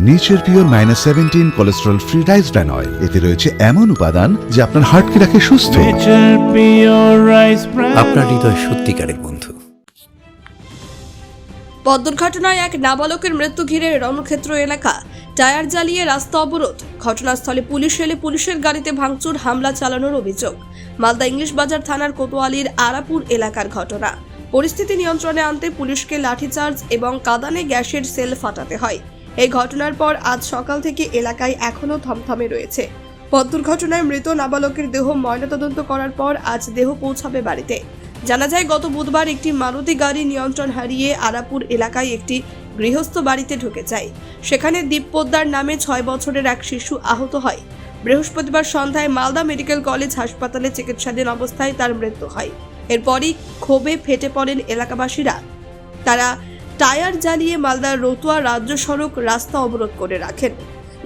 Nature pure -17 cholesterol free rice bran oil. এতে রয়েছে এমন উপাদান যা আপনার হার্টকে রাখে সুস্থ। আপনার হৃদয় সত্যিকারের বন্ধু। পথ দুর্ঘটনায় এক নাবালকের মৃত্যু ঘিরে রণক্ষেত্র এলাকা, টায়ার জ্বালিয়ে রাস্তা অবরোধ। ঘটনাস্থলে পুলিশ এলে পুলিশের গাড়িতে ভাঙচুর, হামলা চালানোর অভিযোগ। মালদা ইংলিশ বাজার থানার কোতোয়ালির আরাপুর এলাকার ঘটনা। পরিস্থিতি নিয়ন্ত্রণে আনতে পুলিশকে লাঠিচার্জ এবং কাঁদানে গ্যাসের সেল ফাটাতে হয়। এই ঘটনার পর আজ সকাল থেকে এলাকায় এখনও থমথমে রয়েছে। পথ দুর্ঘটনায় মৃত নাবালকের দেহ ময়নাতদন্ত করার পর আজ দেহ পৌঁছাবে বাড়িতে। জানা যায়, গত বুধবার একটি মারুতি গাড়ি নিয়ন্ত্রণ হারিয়ে আরাপুর এলাকায় একটি গৃহস্থ বাড়িতে ঢুকে যায়। সেখানে দীপ পোদ্দার নামে 6 বছরের এক শিশু আহত হয়। বৃহস্পতিবার সন্ধ্যায় মালদা মেডিকেল কলেজ হাসপাতালে চিকিৎসাধীন অবস্থায় তার মৃত্যু হয়। এরপরই ক্ষোভে ফেটে পড়েন এলাকাবাসীরা। তারা টায়ার জ্বালিয়ে মালদার রতুয়া রাজ্য সড়ক রাস্তা অবরোধ করে রাখেন।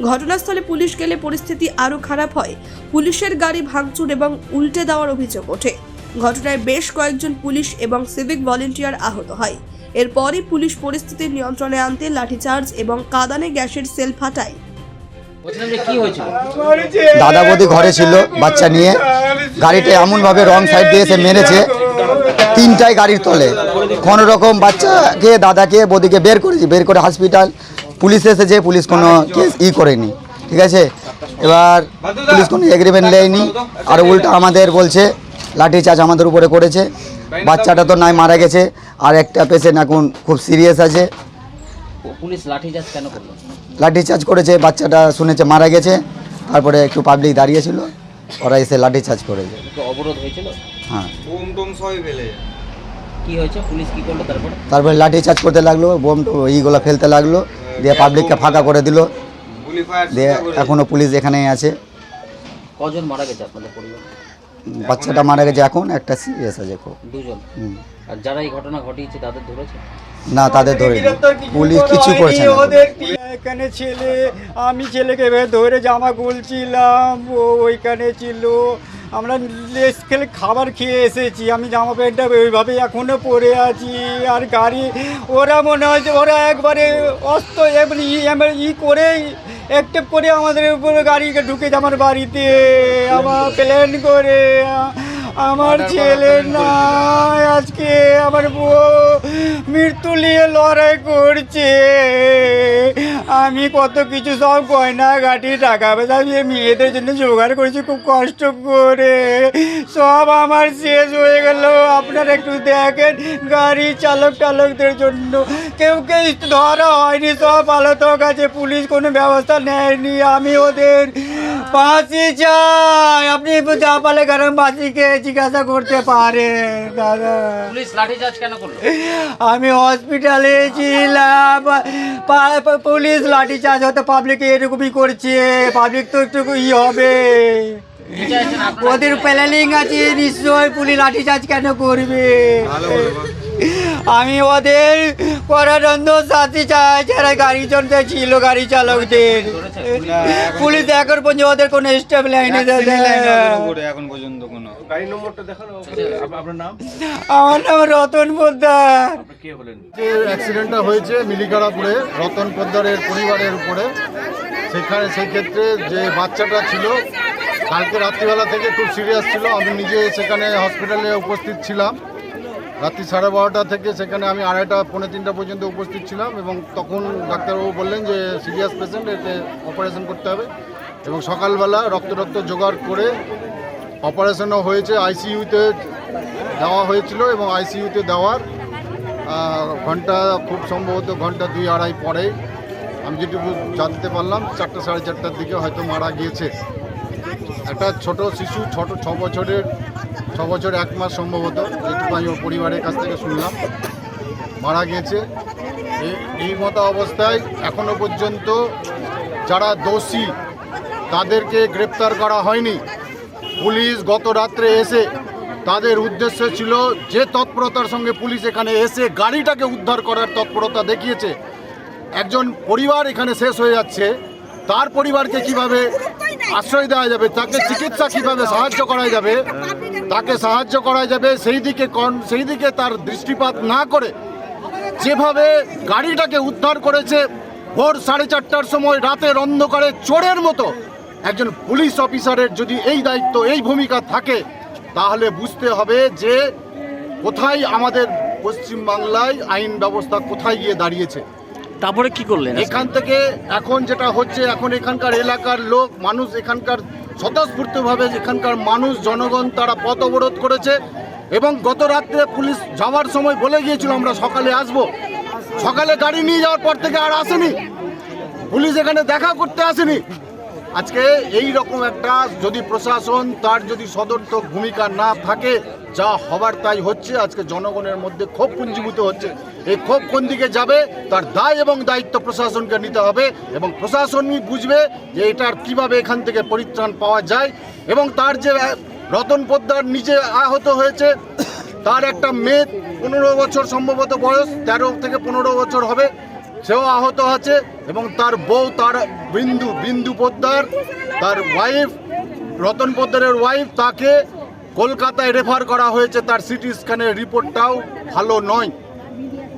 ঘটনাস্থলে পুলিশ গেলে পরিস্থিতি আরও খারাপ হয়। পুলিশের গাড়ি ভাঙচুর এবং উল্টে দেওয়ার অভিযোগ ওঠে। ঘটনায় বেশ কয়েকজন পুলিশ এবং সিভিক ভলেন্টিয়ার আহত হয়। এরপরই পুলিশ পরিস্থিতি নিয়ন্ত্রণে আনতে লাঠিচার্জ এবং কাঁদানে গ্যাসের সেল ফাটায়। দাদা বৌদি ঘরে ছিল বাচ্চা নিয়ে, গাড়িটা এমনভাবে রং সাইড দিয়ে এসে মেরেছে, তিনটাই গাড়ির তলে। কোনো রকম বাচ্চাকে, দাদাকে, বৌদিকে বের করে হসপিটাল পুলিশ এসেছে। পুলিশ কোনো কেস করেনি, ঠিক আছে। এবার পুলিশ কোনো এগ্রিমেন্ট নেয়নি, আর উল্টা আমাদের বলছে লাঠিচার্জ আমাদের উপরে করেছে। বাচ্চাটা তো নাই, মারা গেছে, আর একটা পেশেন্ট এখন খুব সিরিয়াস আছে। পুলিশ লাঠিচার্জ কেন করলো? লাঠিচার্জ করেছে, বাচ্চাটা শুনেছে মারা গেছে, তারপরে একটু পাবলিক দাঁড়িয়েছিল, ওরা এসে লাঠিচার্জ করেছে। অবরোধ হয়েছিল? হ্যাঁ। কি হয়েছে, পুলিশ কি করলো তারপরে লাঠিচার্জ করতে লাগলো, বোম এইগুলো ফেলতে লাগলো, দিয়ে পাবলিককে ফাঁকা করে দিল। দিয়ে এখনও পুলিশ এখানেই আছে। কজন মারা গেছে আপনাদের পরিবার? বাচ্চাটা মারা গেছে, এখন একটা সিরিয়াস আছে খুব। দুজন। আর যারা এই ঘটনা ঘটিয়েছে তাদের ধরেছে? না, তাদের ধরে পুলিশ কিছু করছে না। এখানে ছেলে, আমি ছেলেকে ধরে জামা খুলছিলাম, ও ওইখানে ছিল। আমরা লেস খেলে খাবার খেয়ে এসেছি, আমি জামা প্যান্টটা ওইভাবে এখনও পরে আছি। আর গাড়ি ওরা মনে হয় যে ওরা একবারে অস্ত্র করেই অ্যাক্টিভ করে আমাদের উপরে গাড়িকে ঢুকেছে আমার বাড়িতে, আমার প্ল্যান করে। আমার ছেলে নাই, আজকে আমার বউ মৃত্যু নিয়ে লড়াই করছে। আমি কত কিছু সব গয়না গাটি টাকা পয়সা মেয়েদের জন্য জোগাড় করেছি খুব কষ্ট করে, সব আমার শেষ হয়ে গেল। আপনারা একটু দেখেন, গাড়ি চালকদের জন্য কেউ ধরা হয়নি, সব আলোচক আছে, পুলিশ কোনো ব্যবস্থা নেয়নি। আমি ওদের ফাঁসি চাই, আপনি যা পালে কারণ ফাঁসিকে জিজ্ঞাসা করতে পারে। দাদা, পুলিশ লাঠিচার্জ কেন করলো? আমি হসপিটালে ছিলাম, পুলিশ লাঠিচার্জ হতে পাবলিক এরকমই করছে। পাবলিক তো একটু হবে, ওদের প্ল্যানিং আছে নিশ্চয়, পুলিশ লাঠিচার্জ কেন করবে? আমি ওদের করারন্দ শাস্তি চাই যারা গাড়ি চলতে ছিল, গাড়ি চালকদের। পুলিশ এখন পর্যন্ত ওদের কোনো স্টেপ লাইনে এখন পর্যন্ত কোনো। আমার নাম রতন পোদ্দার। যে অ্যাক্সিডেন্টটা হয়েছে মিলিকারাপুরে রতন পোদ্দারের পরিবারের উপরে, সেই ক্ষেত্রে যে বাচ্চাটা ছিল কালকে রাত্রিবেলা থেকে খুব সিরিয়াস ছিল। আমি নিজে সেখানে হসপিটালে উপস্থিত ছিলাম, রাত্রি 12:30 থেকে সেখানে আমি 2:30 পৌনে 3টা পর্যন্ত উপস্থিত ছিলাম। এবং তখন ডাক্তারবাবু বললেন যে সিরিয়াস পেশেন্ট, এতে অপারেশন করতে হবে। এবং সকালবেলা রক্ত জোগাড় করে অপারেশনও হয়েছে, আইসিইউতে দেওয়া হয়েছিল। এবং আইসিইউতে দেওয়ার ঘন্টা, খুব সম্ভবত ঘন্টা 2-2.5 পরে আমি যেটুকু জানতে পারলাম 4টা সাড়ে 4টার দিকে হয়তো মারা গিয়েছে। একটা ছোট শিশু, 6 বছর 1 মাস সম্ভবত, যেটুকু আমি ওর পরিবারের কাছ থেকে শুনলাম, মারা গিয়েছে। এই মতো অবস্থায় এখনও পর্যন্ত যারা দোষী তাদেরকে গ্রেপ্তার করা হয়নি। পুলিশ গত রাত্রে এসে তাদের উদ্দেশ্য ছিল যে তৎপরতার সঙ্গে পুলিশ এখানে এসে গাড়িটাকে উদ্ধার করার তৎপরতা দেখিয়েছে। একজন পরিবার এখানে শেষ হয়ে যাচ্ছে, তার পরিবারকে কিভাবে আশ্রয় দেওয়া যাবে, তাকে চিকিৎসা কিভাবে সাহায্য করা যাবে সেই দিকে তার দৃষ্টিপাত না করে যেভাবে গাড়িটাকে উদ্ধার করেছে ভোর 4:30টার সময় রাতের অন্ধকারে চোরের মতো একজন পুলিশ অফিসারের যদি এই দায়িত্ব, এই ভূমিকা থাকে, তাহলে বুঝতে হবে যে কোথায় আমাদের পশ্চিমবাংলায় আইন ব্যবস্থা কোথায় গিয়ে দাঁড়িয়েছে। তারপরে কি করলেন? এখান থেকে এখন যেটা হচ্ছে, এখন এখানকার এলাকার লোক মানুষ, এখানকার স্বতঃস্ফূর্তভাবে এখানকার মানুষ জনগণ তারা পথ অবরোধ করেছে এবং গত রাত্রে পুলিশ যাওয়ার সময় বলে গিয়েছিল আমরা সকালে আসব। সকালে গাড়ি নিয়ে যাওয়ার পর থেকে আর আসেনি, পুলিশ এখানে দেখা করতে আসেনি। আজকে এই রকম একটা যদি প্রশাসন তার যদি সদর্থক ভূমিকা না থাকে, যা হবার তাই হচ্ছে। আজকে জনগণের মধ্যে ক্ষোভ পুঞ্জীভূত হচ্ছে। এই ক্ষোভ কোন দিকে যাবে তার দায় এবং দায়িত্ব প্রশাসনকে নিতে হবে এবং প্রশাসনই বুঝবে যে এটার কিভাবে এখান থেকে পরিত্রাণ পাওয়া যায়। এবং তার যে রতন পোদ্দার নিজে আহত হয়েছে, তার একটা মেয়ে 15 বছর সম্ভবত বয়স, 13 থেকে 15 বছর হবে, সেও আহত আছে এবং তার বউ, তার বিন্দু পোদ্দার, তার ওয়াইফ, রতন পোদ্দারের ওয়াইফ, তাকে কলকাতায় রেফার করা হয়েছে। তার সিটি স্ক্যানের রিপোর্টটাও ভালো নয়।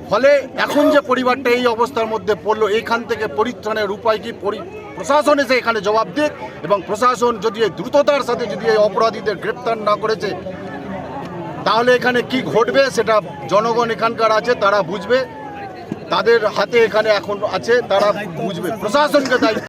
ফলে এখন যে পরিবারটা এই অবস্থার মধ্যে পড়লো, এইখান থেকে পরিত্রাণের উপায় কি? প্রশাসন এসে এখানে জবাব দিক এবং প্রশাসন যদি এই দ্রুততার সাথে যদি এই অপরাধীদের গ্রেপ্তার না করেছে, তাহলে এখানে কি ঘটবে সেটা জনগণ এখানকার আছে, তারা বুঝবে। তাদের হাতে এখানে এখন আছে, তারা বুঝবে। প্রশাসনকে দায়িত্ব।